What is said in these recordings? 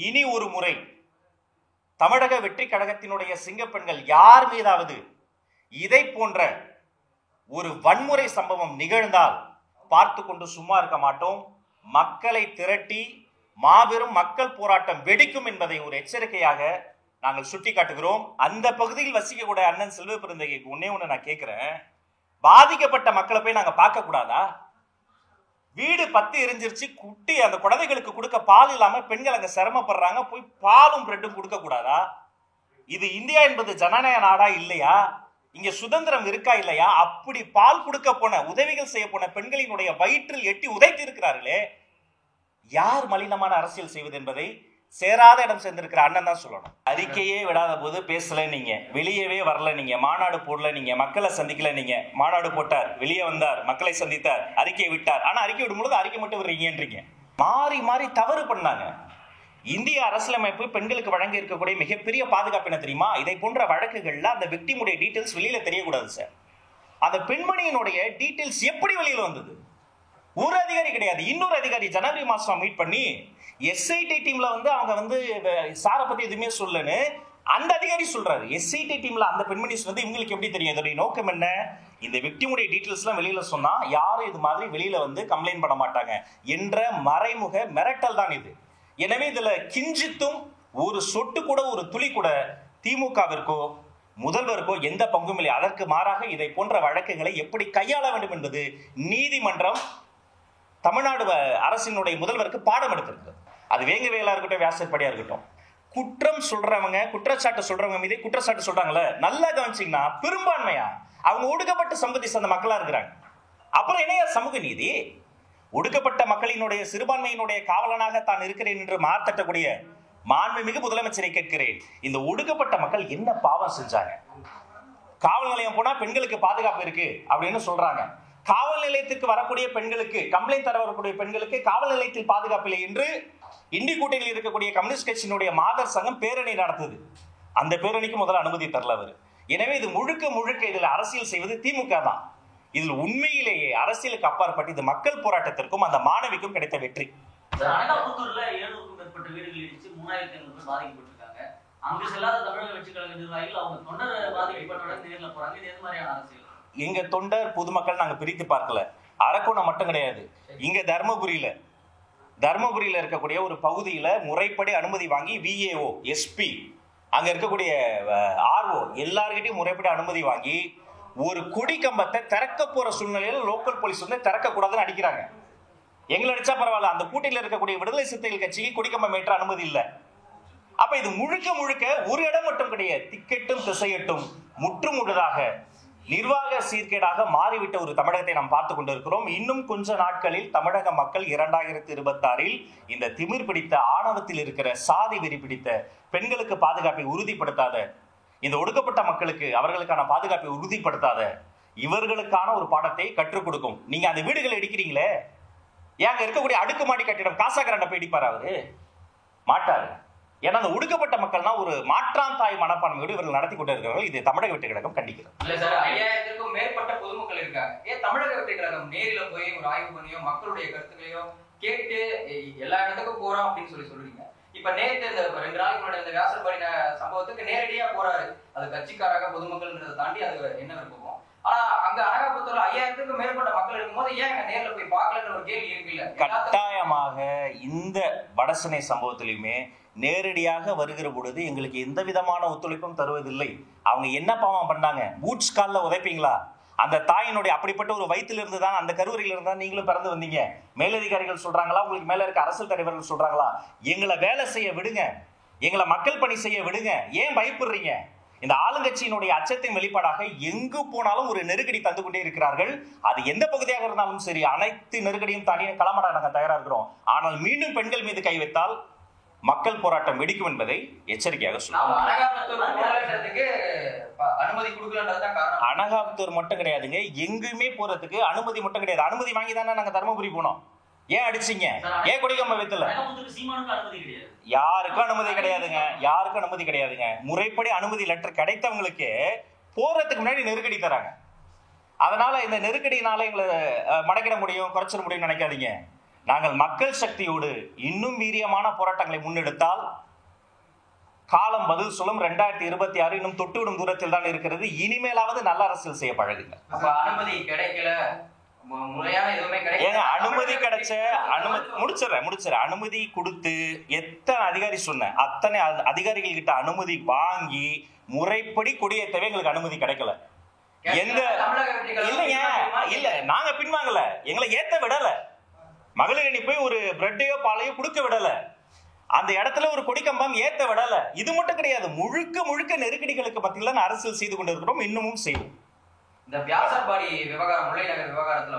இனி ஒரு முறை தமிழக வெற்றி கழகத்தினுடைய சிங்கப்பெண்கள் யார் மீதாவது இதை போன்ற ஒரு வன்முறை சம்பவம் நிகழ்ந்தால் பார்த்து கொண்டு சும்மா இருக்க மாட்டோம். மக்களை திரட்டி மாபெரும் மக்கள் போராட்டம் வெடிக்கும் என்பதை ஒரு எச்சரிக்கையாக நாங்கள் சுட்டி காட்டுகிறோம். அந்த பகுதியில் வசிக்கக்கூடிய அண்ணன் செல்வ பெருந்தகைக்கு ஒன்னே ஒண்ணு நான் கேட்கிறேன், பாதிக்கப்பட்ட மக்களை போய் நாங்க பார்க்க கூடாதா? வீடு 10 எரிஞ்சிருச்சு, குட்டி அந்த குழந்தைகளுக்கு கொடுக்க பால் இல்லாம பெண்கள் அங்க சிரமப்படுறாங்க, போய் பாலும் பிரெட்டும் கொடுக்க கூடாதா? இது இந்தியா என்பது ஜனநாயக நாடா இல்லையா? இங்க சுதந்திரம் இருக்கா இல்லையா? அப்படி பால் கொடுக்க போன உதவிகள் செய்ய போன பெண்களினுடைய வயிற்றில் எட்டி உதைத்து இருக்கிறார்களே, யார் மலினமான அரசியல் செய்வது என்பதை சேராத இடம் சேர்ந்திருக்கிற அண்ணன் தான் சொல்லணும். அறிக்கையே விடாத போது பேசல, நீங்க வெளியவே வரல, நீங்க மாநாடு போடல, நீங்க மக்களை சந்திக்கல. நீங்க மாநாடு போட்டார், வெளியே வந்தார், மக்களை சந்தித்தார், அறிக்கையை விட்டார். ஆனா அறிக்கை விடும்போது அறிக்கை மட்டும் விடுறீங்கன்றீங்க. மாறி மாறி தவறு பண்ணாங்க. இந்திய அரசியலமைப்பு பெண்களுக்கு வழங்கி இருக்கக்கூடிய மிகப்பெரிய பாதுகாப்பு என்ன தெரியுமா? இதை போன்ற வழக்குகள்ல அந்த விக்டிமுடைய டீடைல்ஸ் வெளியில தெரியக்கூடாது சார். அந்த பெண்மணியினுடைய டீடைல்ஸ் எப்படி வெளியில வந்தது? ஒரு அதிகாரி கிடையாது, இன்னொரு அதிகாரி ஜனவரி மாசம் மீட் பண்ணி எஸ்ஐடி டீம்ல அவங்க சாரை பத்தி எதுவுமே சொல்லன்னு அந்த அதிகாரி சொல்றாரு. எஸ்ஐடி டீம்ல அந்த பெண்மணி இவங்களுக்கு எப்படி தெரியும்? இதோடைய நோக்கம் என்ன? இந்த விக்டிமுடைய டீடைல்ஸ் எல்லாம் வெளியில சொன்னா யாரும் இது மாதிரி வெளியில கம்ப்ளைண்ட் பண்ண மாட்டாங்க என்ற மறைமுக மிரட்டல் தான் இது. எனவே இதுல கிஞ்சித்தும் ஒரு சொட்டு கூட, ஒரு துளி கூட திமுகவிற்கோ முதல்வருக்கோ எந்த பங்கும் இல்லை. அதற்கு மாறாக இதை போன்ற வழக்குகளை எப்படி கையாள வேண்டும் என்பது நீதிமன்றம் தமிழ்நாடு அரசினுடைய முதல்வருக்கு பாடம் எடுத்திருக்கு. அது வேங்கவேலா இருக்கட்டும், வியாசப்படியா இருக்கட்டும், குற்றம் சொல்றவங்க, குற்றச்சாட்டு சொல்றவங்க மீது குற்றச்சாட்டு சொல்றாங்கல்ல, நல்லா கவனிச்சீங்கன்னா பெரும்பான்மையா அவங்க ஒடுக்கப்பட்ட சமூகத்தை சேர்ந்த மக்களா இருக்கிறாங்க. அப்புறம் என்ன சமூக நீதி? ஒடுக்கப்பட்ட மக்களினுடைய சிறுபான்மையினுடைய காவலனாக தான் இருக்கிறேன் என்று மார்த்தட்டக்கூடிய மாண்புமிகு முதலமைச்சரை கேட்கிறேன், இந்த ஒடுக்கப்பட்ட மக்கள் என்ன பாவம் செஞ்சாங்க? காவல் நிலையம் போனா பெண்களுக்கு பாதுகாப்பு இருக்கு அப்படின்னு சொல்றாங்க. காவல் நிலையத்துக்கு வரக்கூடிய பெண்களுக்கு, கம்ப்ளைண்ட் தர வரக்கூடிய பெண்களுக்கு காவல் நிலையத்தில் பாதுகாப்பு இல்லை என்று இந்தி கூட்டணியில் இருக்கக்கூடிய கம்யூனிஸ்ட் கட்சியினுடைய மாதர் சங்கம் பேரணி நடத்துது. அந்த பேரணிக்கு முதல்ல அனுமதி தரல அவர். எனவே இது முழுக்க முழுக்க இதில் அரசியல் செய்வது திமுக தான். இதில் உண்மையிலேயே அரசியலுக்கு அப்பாற்பட்டு இது மக்கள் போராட்டத்திற்கும் அந்த மாணவிக்கும் கிடைத்த வெற்றி. அனகாபுத்தூர்ல 700க்கும் மேற்பட்ட வீடுகள் இடிச்சு 3500 பேர் பாதிக்கப்பட்டிருக்காங்க. அங்கு செல்லாத தமிழக வெற்றி கழக நிர்வாகிகள் அவங்க தொண்டர் பாதிக்கப்பட்டவுடன் நேர்ல போறாங்க. இது எது மாதிரியான அரசியல்? எங்க தொண்டர் பொதுமக்கள் நாங்க பிரித்து பார்க்கல. அரக்கோணம் மட்டும் கிடையாது, இங்க தர்மபுரியில இருக்கக்கூடிய ஒரு பகுதியில முறைப்படி அனுமதி வாங்கி விஏஓ, எஸ்பி, அங்க இருக்கக்கூடிய ஆர்ஓ எல்லார்கிட்டையும் முறைப்படி அனுமதி வாங்கி ஒரு கொடி கம்பத்தை திறக்க போற சூழ்நிலையில் லோக்கல் போலீஸ் திறக்க கூடாதுன்னு அடிக்கிறாங்க. எங்களை அடிச்சா பரவாயில்ல, அந்த கூட்டணியில் இருக்கக்கூடிய விடுதலை சிறுத்தைகள் கட்சிக்கு கொடிக்கம்பம் ஏற்ற அனுமதி இல்லை. அப்ப இது முழுக்க முழுக்க ஒரு இடம் மட்டும் கிடையாது, திக்கெட்டும் திசையட்டும் முற்றுமுழுதாக நிர்வாக சீர்கேடாக மாறிவிட்ட ஒரு தமிழகத்தை நாம் பார்த்து கொண்டிருக்கிறோம். இன்னும் கொஞ்ச நாட்களில் தமிழக மக்கள் 2026 இந்த திமிர் பிடித்த, ஆணவத்தில் இருக்கிற, சாதி வெறி பிடித்த, பெண்களுக்கு பாதுகாப்பை உறுதிப்படுத்தாத, இந்த ஒடுக்கப்பட்ட மக்களுக்கு அவர்களுக்கான பாதுகாப்பை உறுதிப்படுத்தாத இவர்களுக்கான ஒரு பாடத்தை கற்றுக் கொடுக்கும். நீங்க அந்த வீடுகளை இடிக்கிறீங்களே, ஏங்க இருக்கக்கூடிய அடுக்குமாடி கட்டிடம் காசா கரண்ட போய் இடிப்பாரு? அவரு மாட்டாரு. ஏன்னா அந்த ஒடுக்கப்பட்ட மக்கள்னா ஒரு மாற்றான் தாய் மனப்பான்மையோடு இவர்கள் நடத்தி கொண்டு இருக்கிறார்கள். இது தமிழக வெற்றி கழகம் கண்டிக்கிறது. இல்ல சார், 5000க்கும் மேற்பட்ட பொதுமக்கள் இருக்காங்க. ஏன் தமிழக வெற்றி கழகம் நேரில போய் ஒரு ஆய்வு பண்ணியோ மக்களுடைய கருத்துக்களையோ கேட்டு எல்லா இடத்துக்கும் போறோம் அப்படின்னு சொல்றீங்க. இப்ப நேற்று இந்த 2 நாளைக்கு முன்னாடி இந்த வியாசர்பாடி சம்பவத்துக்கு நேரடியா போறாரு. அது கட்சிக்காரங்க பொதுமக்கள்ன்றதை தாண்டி அது என்ன விருப்பம். ஆனா அங்க அனகாபுத்தூர்ல 5000க்கும் மேற்பட்ட மக்கள் இருக்கும்போது ஏன் நேர்ல போய் பார்க்கலன்ற ஒரு கேள்வி இருக்குல்ல. கட்டாயமாக இந்த வடசென்னை சம்பவத்திலுமே நேரடியாக வருகிற பொழுது எங்களுக்கு எந்த விதமான ஒத்துழைப்பும் தருவதில்லை. அவங்க என்ன பாவம் பண்ணாங்க? பூட்ஸ் கால்ல உதைப்பீங்களா? அந்த தாயினுடைய அப்படிப்பட்ட ஒரு வயிற்றில் இருந்து தான், அந்த கருவறையில் இருந்தா நீங்களும் பிறந்து வந்தீங்க. மேலதிகாரிகள் சொல்றாங்களா, உங்களுக்கு மேல இருக்க அரசியல் தலைவர்கள் சொல்றாங்களா, எங்களை வேலை செய்ய விடுங்க, எங்களை மக்கள் பணி செய்ய விடுங்க, ஏன் பயப்படுறீங்க? இந்த ஆளுங்கட்சியினுடைய அச்சத்தின் வெளிப்பாடாக எங்கு போனாலும் ஒரு நெருக்கடி தந்து கொண்டே இருக்கிறார்கள். அது எந்த பகுதியாக இருந்தாலும் சரி, அனைத்து நெருக்கடியும் தாண்டி களமாட நாங்கள் தயாரா இருக்கிறோம். ஆனால் மீண்டும் பெண்கள் மீது கை வைத்தால் மக்கள் போராட்டம் வெடிக்கும் என்பதை எச்சரிக்கையாக சொல்லுவோம். அனகாபுத்தூர் மட்டும் கிடையாதுங்க, எங்குமே போறதுக்கு அனுமதி மட்டும் கிடையாது. அனுமதி வாங்கி தானே நாங்க தர்மபுரி போனோம். ஏன் அடிச்சீங்க? ஏன் கொடிக்கம்ப வைத்தல? யாருக்கும் அனுமதி கிடையாதுங்க, யாருக்கும் அனுமதி கிடையாதுங்க. முறைப்படி அனுமதி லெட்டர் கிடைத்தவங்களுக்கு போறதுக்கு முன்னாடி நெருக்கடி தராங்க. அதனால இந்த நெருக்கடினால எங்களை மடக்கிட முடியும், குறைச்சிட முடியும்னு நினைக்காதீங்க. நாங்கள் மக்கள் சக்தியோடு இன்னும் வீரியமான போராட்டங்களை முன்னெடுத்தால் காலம் பதில் சொல்லும். 2026 இன்னும் தொட்டுவிடும் தூரத்தில் தான் இருக்கிறது. இனிமேலாவது நல்ல அரசியல் செய்ய பழகுங்க. அனுமதி கிடைக்கல, முறையான எதுவுமே கிடைக்கல. அனுமதி கிடைச்ச முடிச்சிடறேன். அனுமதி கொடுத்து எத்தனை அதிகாரி சொன்ன அத்தனை அதிகாரிகள் கிட்ட அனுமதி வாங்கி முறைப்படி கொடியேற்றவே எங்களுக்கு அனுமதி கிடைக்கல. எந்த இல்லைங்க, இல்ல நாங்க பின்வாங்கல, எங்களை ஏத்த விடல. மகளிர் அணி போய் ஒரு பிரெட்டையோ பாலையோ கொடுக்க விடல. அந்த இடத்துல ஒரு கொடிக்கம்பம் ஏத்த விடல. இது மட்டும் கிடையாது, முழுக்க நெருக்கடிகளுக்கு மத்தியில் அரசியல் செய்து கொண்டிருக்கிறோம், இன்னமும் செய்வோம். இந்த வியாசர்பாடி விவகாரம், முல்லை நகர் விவகாரத்துல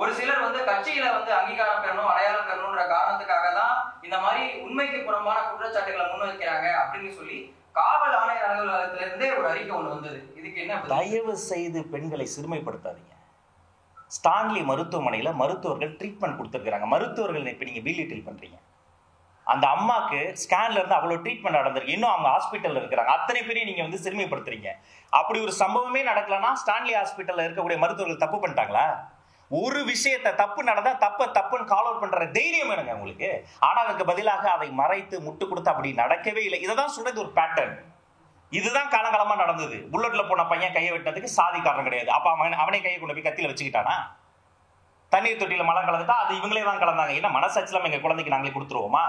ஒரு சிலர் கட்சியில அங்கீகாரம் பெறணும், அடையாளம் பெறணும்ன்ற காரணத்துக்காக தான் இந்த மாதிரி உண்மைக்கு புறம்பான குற்றச்சாட்டுகளை முன்வைக்கிறாங்க அப்படின்னு சொல்லி காவல் ஆணையர் அலுவலகத்திலிருந்தே ஒரு அறிக்கை ஒண்ணு வந்தது. இதுக்கு என்ன? தயவு செய்து பெண்களை சிறுமைப்படுத்தாதீங்க. ஸ்டான்லி மருத்துவமனையில மருத்துவர்கள் ட்ரீட்மெண்ட் கொடுத்துருக்காங்க. மருத்துவர்கள் இப்ப நீங்க டீல் பண்றீங்க. அந்த அம்மாக்கு ஸ்கேன்ல இருந்து அவ்வளவு ட்ரீட்மெண்ட் நடந்திருக்கு, இன்னும் அவங்க ஹாஸ்பிட்டல்ல இருக்கிறாங்க. அத்தனை பேரையும் நீங்க சிறுமைப்படுத்துறீங்க. அப்படி ஒரு சம்பவமே நடக்கலன்னா ஸ்டான்லி ஹாஸ்பிட்டல்ல இருக்கக்கூடிய மருத்துவர்கள் தப்பு பண்ணிட்டாங்களா? ஒரு விஷயத்தை தப்பு நடந்தா தப்புன்னு கால் அவுட் பண்ற தைரியம் வேணுங்க உங்களுக்கு. ஆனா அதுக்கு பதிலாக அதை மறைத்து முட்டு கொடுத்து அப்படி நடக்கவே இல்லை. இதான் சொல்றது ஒரு பேட்டர்ன். இதுதான் காலகாலமா நடந்தது. புல்லட்ல போன பையன் கையை வெட்டினதுக்கு சாதி காரணம் கிடையாது. அப்ப அவனே கையை கொண்டு போய் கத்தியில வச்சுக்கிட்டானா? தண்ணீர் தொட்டியில மலம் கலந்துட்டா அது இவங்களே தான் கலந்தாங்க. ஏன்னா மனசாட்சியில எங்க குழந்தைக்கு நாங்களே கொடுத்துருவோமா?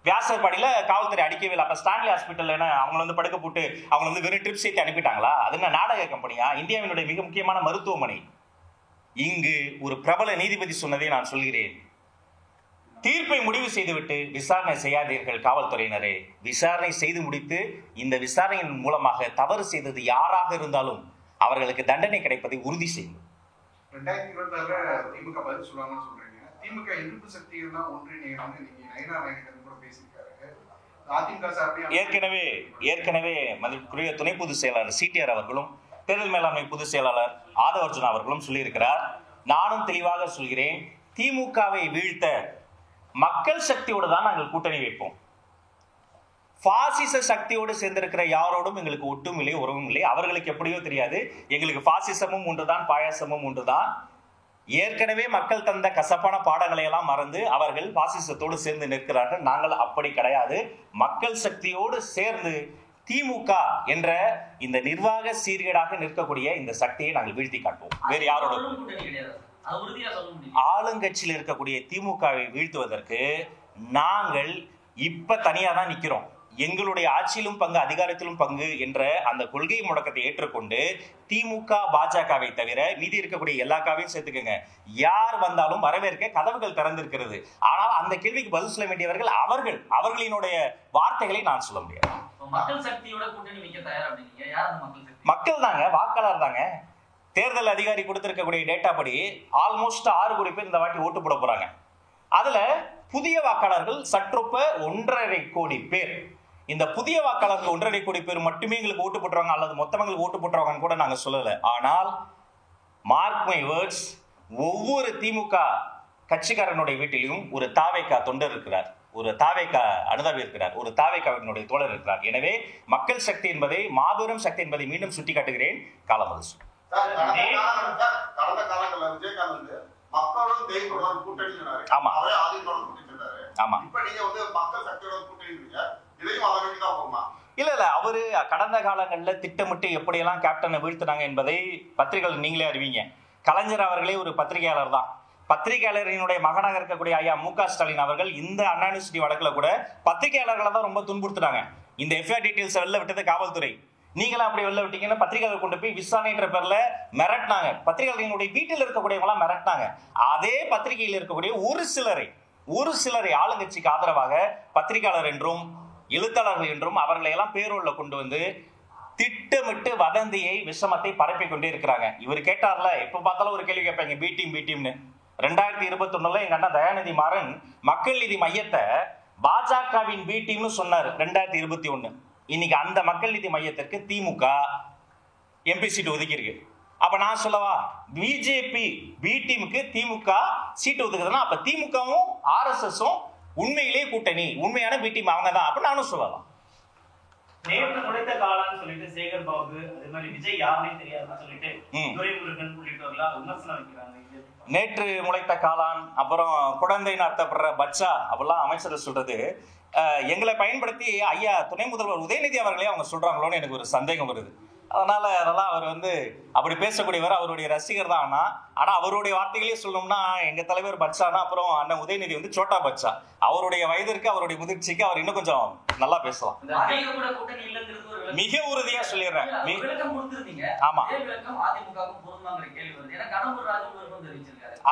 வியாசர்பாடியில காவல்துறை அடிக்கவே இல்லை. அப்ப ஸ்டான்லி ஹாஸ்பிட்டல் அவங்க படுக்க போட்டு அவங்க வெறும் ட்ரிப்ஸ் ஏற்றி அனுப்பிட்டாங்களா? அது என்ன நாடக கம்பெனியா? இந்தியாவினுடைய மிக முக்கியமான மருத்துவமனை. இங்கு ஒரு பிரபல நீதிபதி சொன்னதை நான் சொல்கிறேன். தீர்ப்பை முடிவு செய்துவிட்டு விசாரணை செய்யாதீர்கள் காவல்துறையினரே. விசாரணை செய்து முடித்து இந்த விசாரணையின் மூலமாக தவறு செய்தது யாராக இருந்தாலும் அவர்களுக்கு தண்டனை கிடைப்பதை உறுதி செய்யும். 2026 திமுக பதில் சொல்லுவாங்கன்னு சொல்றீங்க. திமுக எதிர்ப்பு சக்திகள் தான் ஒன்றிணையணும்னு நீங்க நயனா நாயகன் கூட பேசியிருக்காரு. அதிமுக சார்பில் ஏற்கனவே மதிப்புக்குரிய துணை பொதுச் செயலாளர் சிடிஆர் அவர்களும் தேர்தல் மேலாண்மை பொதுச் செயலாளர் ஆதவர்ஜுனா அவர்களும் சொல்லியிருக்கிறார். நானும் தெளிவாக சொல்கிறேன், திமுகவை வீழ்த்த மக்கள் சக்தியோடு தான் நாங்கள் கூட்டணி வைப்போம். பாசிச சக்தியோடு சேர்ந்திருக்கிற யாரோடும் எங்களுக்கு ஒட்டும் இல்லை, உறவும் இல்லை. அவர்களுக்கு எப்படியோ தெரியாது, எங்களுக்கு பாசிசமும் ஒன்றுதான், பாயாசமும் ஒன்றுதான். ஏற்கனவே மக்கள் தந்த கசப்பான பாடங்களை எல்லாம் மறந்து அவர்கள் பாசிசத்தோடு சேர்ந்து நிற்கிறார்கள். நாங்கள் அப்படி கிடையாது. மக்கள் சக்தியோடு சேர்ந்து திமுக என்ற இந்த நிர்வாக சீர்கேடாக நிற்கக்கூடிய இந்த சக்தியை நாங்கள் வீழ்த்தி காட்டுவோம். வேறு யாரோட ஆளுங்கட்சியில் இருக்கக்கூடிய திமுகவை வீழ்த்துவதற்கு நாங்கள் இப்ப தனியா தான் நிக்கிறோம். எங்களுடைய ஆட்சியிலும் பங்கு, அதிகாரத்திலும் பங்கு என்ற அந்த கொள்கை முடக்கத்தை ஏற்றுக்கொண்டு திமுக பாஜகவை தவிர மீதி இருக்கக்கூடிய எல்லா காவையும் சேர்த்துக்கங்க. யார் வந்தாலும் வரவேற்க கதவுகள் திறந்திருக்கிறது. ஆனால் அந்த கேள்விக்கு பதில் சொல்ல வேண்டியவர்கள் அவர்களினுடைய வார்த்தைகளை நான் சொல்ல முடியாது. மக்கள் சக்தியோட கூட்டணி வைக்க தயாரா அப்படிங்க? யார் அந்த மக்கள் சக்தி? மக்கள் தாங்க, வாக்காளர் தாங்க. தேர்தல் அதிகாரி கொடுத்திருக்கக்கூடிய டேட்டா படி ஆல்மோஸ்ட் 6 கோடி பேர் இந்த வாட்டி ஓட்டு போட போறாங்க. அதுல புதிய வாக்காளர்கள் சற்றொப்ப 1.5 கோடி பேர். இந்த புதிய வாக்காளர்கள் 1.5 கோடி பேர் மட்டுமே எங்களுக்கு ஓட்டு போட்டுருவாங்க அல்லது மொத்தவங்களுக்கு ஓட்டு போட்டுருவாங்கன்னு கூட நாங்க சொல்லல. ஆனால் மார்க் மை வேர்ட்ஸ், ஒவ்வொரு திமுக கட்சிக்காரனுடைய வீட்டிலும் ஒரு தாவேகா தொண்டர் இருக்கிறார், ஒரு தாவேகா அனுதாபி இருக்கிறார், ஒரு தாவேகாவினுடைய தோழர் இருக்கிறார். எனவே மக்கள் சக்தி என்பதை, மாபெரும் சக்தி என்பதை மீண்டும் சுட்டி காட்டுகிறேன். காலமது கடந்த காலங்களில் விஜயகாந்த் மக்களோட தெய்வத்தோட கூட்டணி சொன்னாரு. ஆமா, அவரே ஆதித்தோட கூட்டணி சொன்னாரு. ஆமா, இப்ப நீங்க மக்கள் சக்தியோட கூட்டணி இதையும் அதை நோக்கி தான் போகுமா? இல்ல அவரு கடந்த காலங்கள்ல திட்டமிட்டு எப்படியெல்லாம் கேப்டனை வீழ்த்தினாங்க என்பதை பத்திரிகைகள் நீங்களே அறிவீங்க. கலைஞர் அவர்களே ஒரு பத்திரிகையாளர் தான். பத்திரிகையாளரினுடைய மகனாக இருக்கக்கூடிய ஐயா மு.க. ஸ்டாலின் அவர்கள் இந்த அண்ணா யூனிவர்சிட்டி வழக்குல கூட பத்திரிகையாளர்களை தான் ரொம்ப துன்புறுத்துறாங்க. இந்த எஃப்ஐஆர் டீடைல்ஸ் வெளில விட்டது காவல்துறை. நீங்களும் அப்படி வெளில விட்டீங்கன்னா பத்திரிகையாளர் கொண்டு போய் விசாரணைன்ற பேர்ல மிரட்டினாங்க. பத்திரிகையாளர்களுடைய வீட்டில் இருக்கக்கூடியவங்களாம் மிரட்டினாங்க. அதே பத்திரிகையில் இருக்கக்கூடிய ஒரு சிலரை ஆளுங்கட்சிக்கு ஆதரவாக பத்திரிகையாளர் என்றும் எழுத்தாளர்கள் என்றும் அவர்களை எல்லாம் பேரோல்ல கொண்டு வந்து திட்டமிட்டு வதந்தியை, விஷமத்தை பரப்பி கொண்டே இருக்கிறாங்க. இவர் கேட்டார்ல, எப்ப பார்த்தாலும் ஒரு கேள்வி கேட்பாங்க, பி டீம்னு. 2021 எங்க அண்ணா தயாநிதி மாறன் மக்கள் நீதி மையத்தை பாஜகவின் பி டீம்னு சொன்னாரு 2021. இன்னைக்கு அந்த மக்கள் நீதி மையத்திற்கு திமுக எம்பி சீட்டு ஒதுக்கி இருக்கு. அப்ப நான் சொல்லவா, பிஜேபி பி டீமுக்கு திமுக சீட்டு ஒதுக்குதுன்னா அப்ப திமுகவும் RSSம் உண்மையிலேயே கூட்டணி, உண்மையான பி டீம் அவங்க தான். அப்ப நானும் சொல்லலாம். நேற்று நுழைத்த காலான்னு சொல்லிட்டு சேகர் பாபு அதே மாதிரி விஜய் யாருன்னே தெரியாதுன்னு சொல்லிட்டு துரைமுருகன் உள்ளிட்டவர்களா விமர்சனம் வைக்கிறாங்க. நேற்று முளைத்த காளான், அப்புறம் குழந்தைன்னு அர்த்தப்படுற பச்சா அப்படிலாம் அமைச்சர் சொல்றது எங்களை பயன்படுத்தி ஐயா துணை முதல்வர் உதயநிதி அவர்களே அவங்க சொல்றாங்களோன்னு எனக்கு ஒரு சந்தேகம் வருது. அதனால அதெல்லாம் அவர் அப்படி பேசக்கூடியவர், அவருடைய ரசிகர் தான். ஆனா அவருடைய வார்த்தைகளே சொல்லணும்னா எங்க தலைவர் பச்சானா அப்புறம் அண்ணன் உதயநிதி சோட்டா பச்சா. அவருடைய வயதிற்கு அவருடைய முதிர்ச்சிக்கு அவர் இன்னும் கொஞ்சம் நல்லா பேசலாம். மிக உறுதியா சொல்லிடுறேன். ஆமா,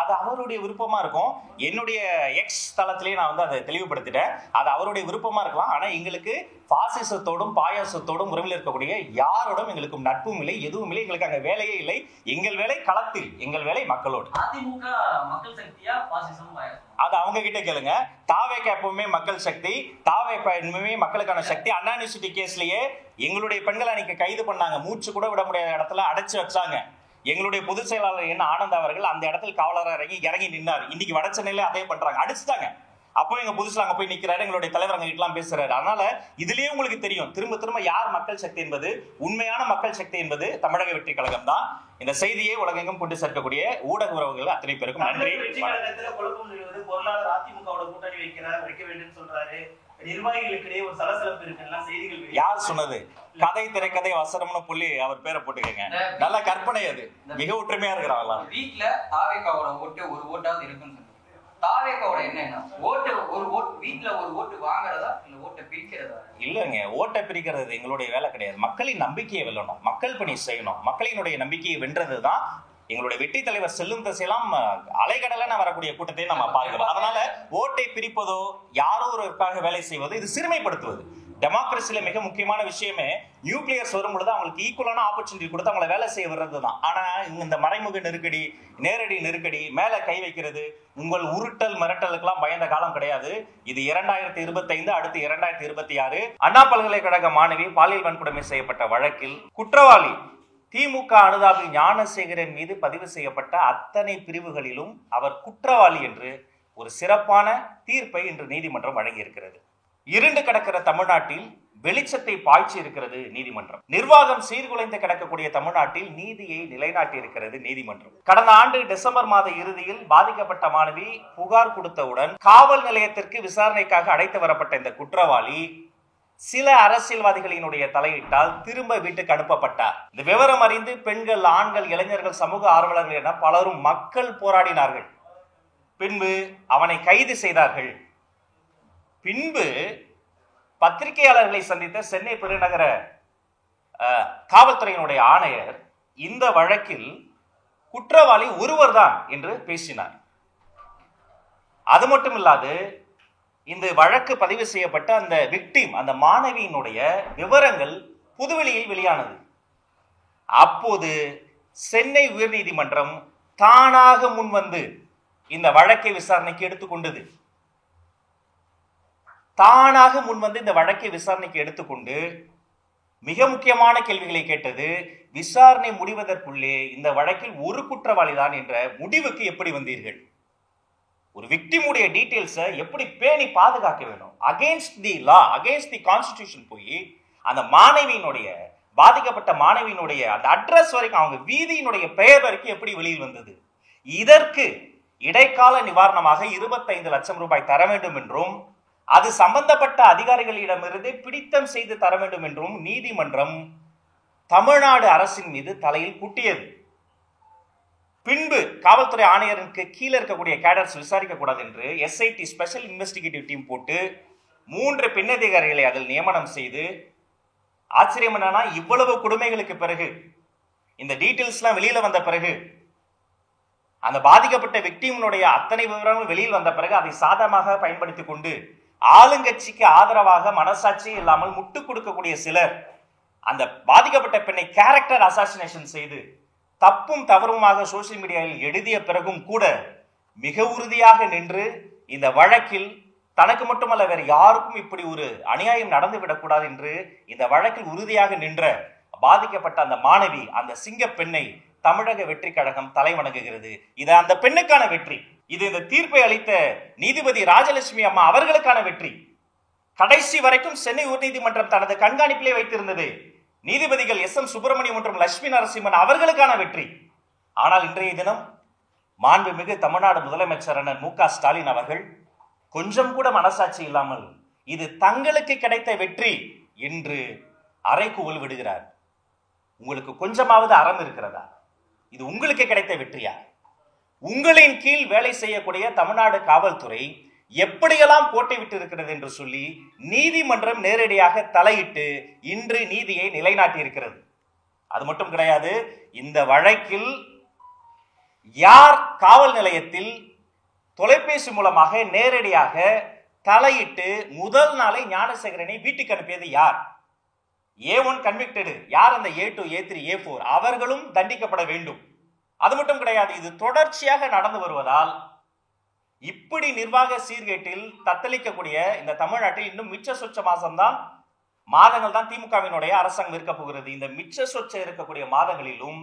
அது அவருடைய விருப்பமா இருக்கும். என்னுடைய எக்ஸ் தளத்திலேயே நான் அதை தெளிவுபடுத்திட்டேன். அது அவருடைய விருப்பமா இருக்கலாம். ஆனா எங்களுக்கு பாசிசத்தோடும் பாயாசத்தோடும் உறவில் இருக்கக்கூடிய யாரோடும் எங்களுக்கு நட்பும் இல்லை, எதுவும் இல்லை. எங்களுக்கு அங்க வேலையே இல்லை. எங்கள் வேலை களத்தில், எங்கள் வேலை மக்களோடு. அது அவங்க கிட்ட கேளுங்க. தாவேக எப்பவுமே மக்கள் சக்தி, தாவேக எப்பவுமே மக்களுக்கான சக்தி. அண்ணா யூனிவர்சிட்டி கேஸ்லயே எங்களுடைய பெண்களை அன்னைக்கு கைது பண்ணாங்க, மூச்சு கூட விட முடியாத இடத்துல அடைச்சு வச்சாங்க. எங்களுடைய பொதுச் செயலாளர் என்ன ஆனந்த் அவர்கள் அந்த இடத்துல காவலராக இறங்கி நின்னார். இன்னைக்கு வட சென்னையில அதே பண்றாங்க, அடிச்சுட்டாங்க. அப்போ எங்க புதுசுல அங்க போய் நிக்கிறாரு, எங்களுடைய தலைவர் அங்க கிட்டலாம் பேசுறாரு. அதனால இதுலயே உங்களுக்கு தெரியும் திரும்ப திரும்ப யார் மக்கள் சக்தி என்பது. உண்மையான மக்கள் சக்தி என்பது தமிழக வெற்றி கழகம் தான். இந்த செய்தியை உலகெங்கும் கொண்டு சேர்க்கக்கூடிய ஊடக உறவுகள் அத்தனை பேருக்கும் நன்றி. பொருளாதார அதிமுகவோட கூட்டணி வைக்க வேண்டும் சொல்றாரு. நிர்வாகிகளுக்கிடையே ஒரு சலசலப்பு இருக்குன்னா செய்திகள். யார் சொன்னது? கதை திரைக்கதை வசனம்னு புள்ளி அவர் பேரை போட்டுக்கங்க. நல்ல கற்பனை, அது மிக ஒற்றுமையா இருக்கிறாங்களா? வீட்டுல தாவேகாவோட ஓட்டு ஒரு ஓட்டாவது இருக்குன்னு சொன்னாங்க. தாவேகாவோட என்ன ஓட்டு ஒரு ஓட்டு வீட்டுல ஒரு ஓட்டு வாங்குறதா இல்ல ஓட்டை பிரிக்கிறதா? இல்லைங்க, ஓட்டை பிரிக்கிறது எங்களுடைய வேலை கிடையாது. மக்களின் நம்பிக்கையை வெல்லணும், மக்கள் பணி செய்யணும். மக்களினுடைய நம்பிக்கையை வென்றதுதான் எங்களுடைய வெற்றி தலைவர் செல்லும் திசையெல்லாம் அலைகடலன வரக்கூடிய கூட்டத்தை நம்ம பார்க்கிறோம். அதனால ஓட்டை பிரிப்பதோ யாரோ ஒருவருக்காக வேலை செய்வதோ இது சிறுமைப்படுத்துவது. டெமோக்ரஸில மிக முக்கியமான விஷயமே நியூக்ளியர்ஸ் வரும் பொழுது அவங்களுக்கு ஈக்குவலான ஆப்பர்ச்சுனிட்டி கொடுத்து அவங்களை வேலை செய்ய வர்றது தான். ஆனா இந்த மறைமுக நெருக்கடி, நேரடி நெருக்கடி, மேல கை வைக்கிறது, உங்கள் உருட்டல் மிரட்டலுக்கெல்லாம் பயந்த காலம் கிடையாது. இது 2025, அடுத்து 2026. அண்ணா பல்கலைக்கழக மாணவி பாலியல் வன்கொடுமை செய்யப்பட்ட வழக்கில் குற்றவாளி திமுக அனுதாபி ஞானசேகரன் மீது பதிவு செய்யப்பட்ட அத்தனை பிரிவுகளிலும் அவர் குற்றவாளி என்று ஒரு சிறப்பான தீர்ப்பை இன்று நீதிமன்றம் வழங்கியிருக்கிறது. இருண்டு கிடக்கிற தமிழ்நாட்டில் வெளிச்சத்தை பாய்ச்சி இருக்கிறது நீதிமன்றம். நிர்வாகம் சீர்குலைந்து கிடக்கக்கூடிய தமிழ்நாட்டில் நீதியை நிலைநாட்டி இருக்கிறது நீதிமன்றம். கடந்த ஆண்டு டிசம்பர் மாத இறுதியில் பாதிக்கப்பட்ட மாணவி புகார் கொடுத்தவுடன் காவல் நிலையத்திற்கு விசாரணைக்காக அழைத்து வரப்பட்ட இந்த குற்றவாளி சில அரசியல்வாதிகளினுடைய தலையிட்டால் திரும்ப வீட்டுக்கு அனுப்பப்பட்டார். இந்த விவரம் அறிந்து பெண்கள், ஆண்கள், இளைஞர்கள், சமூக ஆர்வலர்கள் என பலரும் மக்கள் போராடினார்கள். பின்பு அவனை கைது செய்தார்கள். பின்பு பத்திரிகையாளர்களை சந்தித்த சென்னை பெருநகர காவல்துறையினுடைய ஆணையர் இந்த வழக்கில் குற்றவாளி ஒருவர் தான் என்று பேசினார். அது மட்டும் இல்லாது இந்த வழக்கு பதிவு செய்யப்பட்ட அந்த விக்டிம், அந்த மாணவியினுடைய விவரங்கள் புதுவெளியில் வெளியானது. அப்போது சென்னை உயர்நீதிமன்றம் தானாக முன்வந்து இந்த வழக்கை விசாரணைக்கு எடுத்துக்கொண்டது. தானாக முன்வந்து இந்த வழக்கை விசாரணைக்கு எடுத்துக்கொண்டு மிக முக்கியமான கேள்விகளை கேட்டது. விசாரணை முடிவதற்குள்ளே இந்த வழக்கில் ஒரு குற்றவாளி தான் என்ற முடிவுக்கு எப்படி வந்தீர்கள்? ஒரு விக்டிமுடைய டீடைல்ஸை எப்படி பேணி பாதுகாக்க வேண்டும்? Against the law, against the constitution போய் அந்த மாணவியினுடைய, பாதிக்கப்பட்ட மாணவியினுடைய அந்த அட்ரஸ் வரைக்கும், அவங்க வீதியினுடைய பெயர் வரைக்கும் எப்படி வெளியில் வந்தது? இதற்கு இடைக்கால நிவாரணமாக 25 லட்சம் ரூபாய் தர வேண்டும் என்றும் அது சம்பந்தப்பட்ட அதிகாரிகளிடமிருந்து பிடித்தம் செய்து தர வேண்டும் என்றும் நீதிமன்றம் தமிழ்நாடு அரசின் மீது தலையில் குட்டியது. பின்பு காவல்துறை ஆணையருக்கு கீழே இருக்கக்கூடிய கேடர்ஸ் விசாரிக்க கூடாது என்று SIT ஸ்பெஷல் இன்வெஸ்டிகேட்டிவ் டீம் போட்டு 3 பெண் அதிகாரிகளை அதில் நியமனம் செய்து, ஆச்சரியம் என்னன்னா இவ்வளவு கொடுமைகளுக்கு பிறகு, இந்த டீடைல்ஸ்லாம் வெளியில வந்த பிறகு, அந்த பாதிக்கப்பட்ட விக்டிமுடைய அத்தனை விவரங்களும் வெளியில் வந்த பிறகு அதை சாதகமாக பயன்படுத்தி கொண்டு ஆளுங்கட்சிக்கு ஆதரவாக மனசாட்சி இல்லாமல் முட்டு கொடுக்கக்கூடிய சிலர் அந்த பாதிக்கப்பட்ட பெண்ணை கேரக்டர் அசாசினேஷன் செய்து தப்பும் தவறுமாக சோசியல் மீடியாவில் எழுதிய பிறகும் கூட மிக உறுதியாக நின்று இந்த வழக்கில் தனக்கு மட்டுமல்ல வேறு யாருக்கும் இப்படி ஒரு அநியாயம் நடந்துவிடக்கூடாது என்று இந்த வழக்கில் உறுதியாக நின்ற பாதிக்கப்பட்ட அந்த மாணவி, அந்த சிங்க பெண்ணை தமிழக வெற்றி கழகம் தலை வணங்குகிறது. இது அந்த பெண்ணுக்கான வெற்றி. இது இந்த தீர்ப்பை அளித்த நீதிபதி ராஜலட்சுமி அம்மா அவர்களுக்கான வெற்றி. கடைசி வரைக்கும் சென்னை உயர்நீதிமன்றம் தனது கண்காணிப்பிலே வைத்திருந்தது நீதிபதிகள் எஸ்.எம். சுப்பிரமணியம் மற்றும் லட்சுமி நரசிம்மன் அவர்களுக்கான வெற்றி. ஆனால் இன்றைய தினம் மாண்புமிகு தமிழ்நாடு முதலமைச்சர் அண்ணன் மு.க. ஸ்டாலின் அவர்கள் கொஞ்சம் கூட மனசாட்சி இல்லாமல் இது தங்களுக்கு கிடைத்த வெற்றி என்று அறைகூவல் விடுகிறார். உங்களுக்கு கொஞ்சமாவது அறம் இருக்கிறதா? இது உங்களுக்கு கிடைத்த வெற்றியா? உங்களின் கீழ் வேலை செய்யக்கூடிய தமிழ்நாடு காவல்துறை எப்படியெல்லாம் கோட்டை விட்டு இருக்கிறது என்று சொல்லி நீதிமன்றம் நேரடியாக தலையிட்டு இன்று நீதியை நிலைநாட்டி இருக்கிறது. அது மட்டும் கிடையாது, இந்த வழக்கில் யார் காவல் நிலையத்தில் தொலைபேசி மூலமாக நேரடியாக தலையிட்டு முதல் நாளை ஞானசேகரனை வீட்டுக்கு அனுப்பியது யார்? A1 கன்விக்டடு யார்? அந்த A2, A3, A4 அவர்களும் தண்டிக்கப்பட வேண்டும். அது மட்டும் கிடையாது, இது தொடர்ச்சியாக நடந்து வருவதால் இப்படி நிர்வாக சீர்கேட்டில் தத்தளிக்கக்கூடிய இந்த தமிழ்நாட்டில் இன்னும் மிச்ச சொச்ச மாதங்கள் தான் திமுகவினுடைய அரசாங்கம் இருக்க போகிறது. இந்த மிச்ச சொச்ச இருக்கக்கூடிய மாதங்களிலும்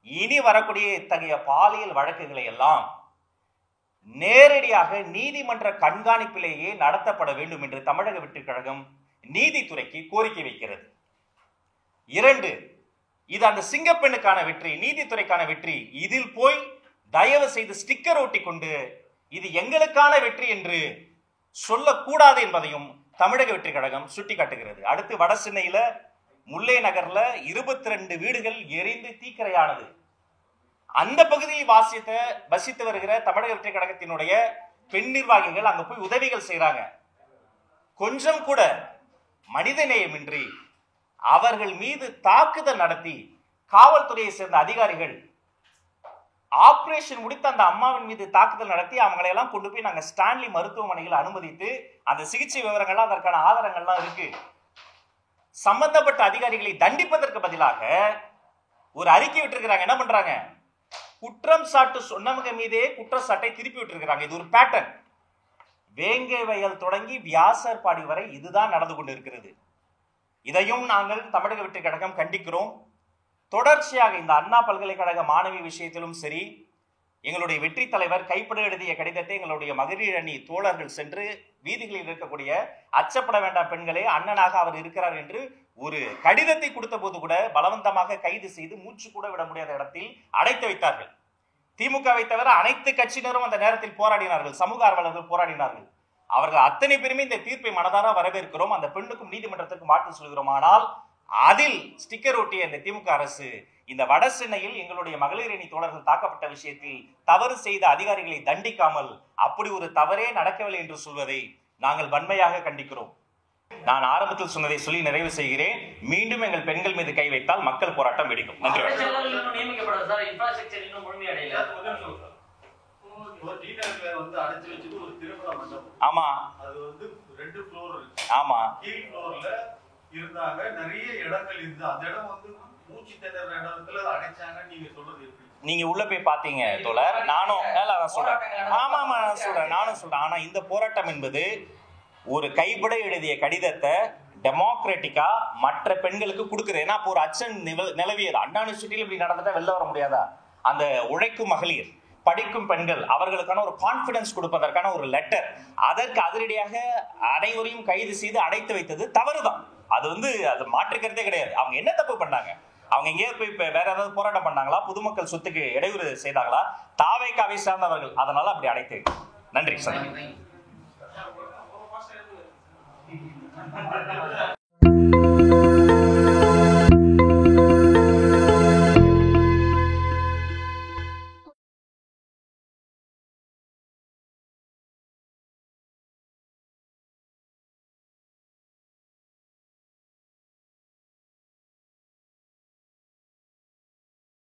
இனி வரக்கூடிய இத்தகைய பாலியல் வழக்குகளை எல்லாம் நேரடியாக நீதிமன்ற கண்காணிப்பிலேயே நடத்தப்பட வேண்டும் என்று தமிழக வெற்றிக் கழகம் நீதித்துறைக்கு கோரிக்கை வைக்கிறது. 2, இது அந்த சிங்கப்பெண்ணுக்கான வெற்றி, நீதித்துறைக்கான வெற்றி. இதில் போய் தயவு செய்து ஸ்டிக்கர் ஒட்டி கொண்டு இது எங்களுக்கான வெற்றி என்று சொல்லக்கூடாது என்பதையும் தமிழக வெற்றி கழகம் சுட்டிக்காட்டுகிறது. அடுத்து வட சென்னையில முல்லை நகர்ல 22 வீடுகள் எரிந்து தீக்கிரையானது. அந்த பகுதியில் வசித்து வருகிற தமிழக வெற்றி கழகத்தினுடைய பெண் நிர்வாகிகள் அங்க போய் உதவிகள் செய்யறாங்க. கொஞ்சம் கூட மனிதநேயமின்றி அவர்கள் மீது தாக்குதல் நடத்தி காவல்துறையை சேர்ந்த அதிகாரிகள் ஆபரேஷன் முடித்த அந்த அம்மாவின் மீது தாக்குதல் நடத்தி அவங்களை எல்லாம் கொண்டு போய் நாங்க ஸ்டான்லி மருத்துவமனையில் அனுமதித்து அந்த சிகிச்சை விவரங்கள்லாம் அதற்கான ஆதாரங்கள்லாம் இருக்கு. சம்பந்தப்பட்ட அதிகாரிகளை தண்டிப்பதற்கு பதிலாக ஒரு அறிக்கை விட்டுருக்கிறாங்க. என்ன பண்றாங்க? குற்றம் சாட்டு சொன்னவங்க மீதே குற்றச்சாட்டை திருப்பி விட்டுருக்கிறாங்க. இது ஒரு பேட்டர்ன். வேங்கை வயல் தொடங்கி வியாசர்பாடி வரை இதுதான் நடந்து கொண்டு இருக்கிறது. இதையும் நாங்கள் தமிழக வெற்றி கழகம் கண்டிக்கிறோம். தொடர்ச்சியாக இந்த அண்ணா பல்கலைக்கழக மாணவி விஷயத்திலும் சரி, எங்களுடைய வெற்றி தலைவர் கைப்பட எழுதிய கடிதத்தை எங்களுடைய மகளிர் அணி தோழர்கள் சென்று வீதிகளில் இருக்கக்கூடிய அச்சப்பட வேண்டாம் பெண்களே, அண்ணனாக அவர் இருக்கிறார் என்று ஒரு கடிதத்தை கொடுத்த போது கூட பலவந்தமாக கைது செய்து மூச்சு கூட விட முடியாத இடத்தில் அடைத்து வைத்தார்கள். திமுகவை தவிர அனைத்து கட்சியினரும் அந்த நேரத்தில் போராடினார்கள், சமூக ஆர்வலர்கள் போராடினார்கள். அவர்கள் அத்தனை பேருமே இந்த தீர்ப்பை மனதார வரவேற்கிறோம், அந்த பெண்ணுக்கும் நீதிமன்றத்துக்கும் வாழ்த்து சொல்கிறோம். ஆனால் அதில் ஸ்டிக்கர் ஒட்டிய இந்த திமுக அரசு இந்த வட சென்னையில் எங்களுடைய மகளிர் அணி தோழர்கள் தாக்கப்பட்ட விஷயத்தில் தவறு செய்த அதிகாரிகளை தண்டிக்காமல் அப்படி ஒரு தவறே நடக்கவில்லை என்று சொல்வதை நாங்கள் வன்மையாக கண்டிக்கிறோம். நான் ஆரம்பத்தில் சொன்னதை சொல்லி நிறைவு செய்கிறேன். மீண்டும் எங்கள் பெண்கள் மீது கை வைத்தால் மக்கள் போராட்டம் வெடிக்கும். நன்றி. ஆமா, அது வந்து 2 ஃப்ளோர் இருக்கு. ஆமா, கீழ் ஃப்ளோர்ல இருந்தாங்க, நிறைய இடங்கள் இருந்து அந்த இடம் வந்து மூச்சு திணற இடத்துல அடைச்சாங்க. நீங்க சொல்றது எப்படி? நீங்க உள்ள போய் பாத்தீங்க தோழர். நானும் சொல்றேன். ஆமா ஆமா நான் சொல்றேன், நானும் சொல்றேன். ஆனா இந்த போராட்டம் என்பது ஒரு கைப்பட எழுதிய கடிதத்தை டெமோக்ராட்டிக்கா மற்ற பெண்களுக்கு கொடுக்குறது. ஏன்னா இப்போ ஒரு அச்சம் நிலவியது. அண்ணா யூனிவர்சிட்டியில் இப்படி நடந்துட்டா வெளில வர முடியாதா? அந்த உழைக்கும் மகளிர், படிக்கும் பெண்கள், அவர்களுக்கான ஒரு கான்பிடன்ஸ் கொடுப்பதற்கான ஒரு லெட்டர். அதற்கு அதிரடியாக அனைவரையும் கைது செய்து அடைத்து வைத்தது தவறுதான். அது அது மாற்றுக்கிறதே கிடையாது. அவங்க என்ன தப்பு பண்ணாங்க? அவங்க எங்கேயோ போய் வேற ஏதாவது போராட்டம் பண்ணாங்களா? பொதுமக்கள் சொத்துக்கு இடையூறு செய்தாங்களா? தாவேக்காவை சார்ந்தவர்கள், அதனால அப்படி அடைத்து. நன்றி சார்.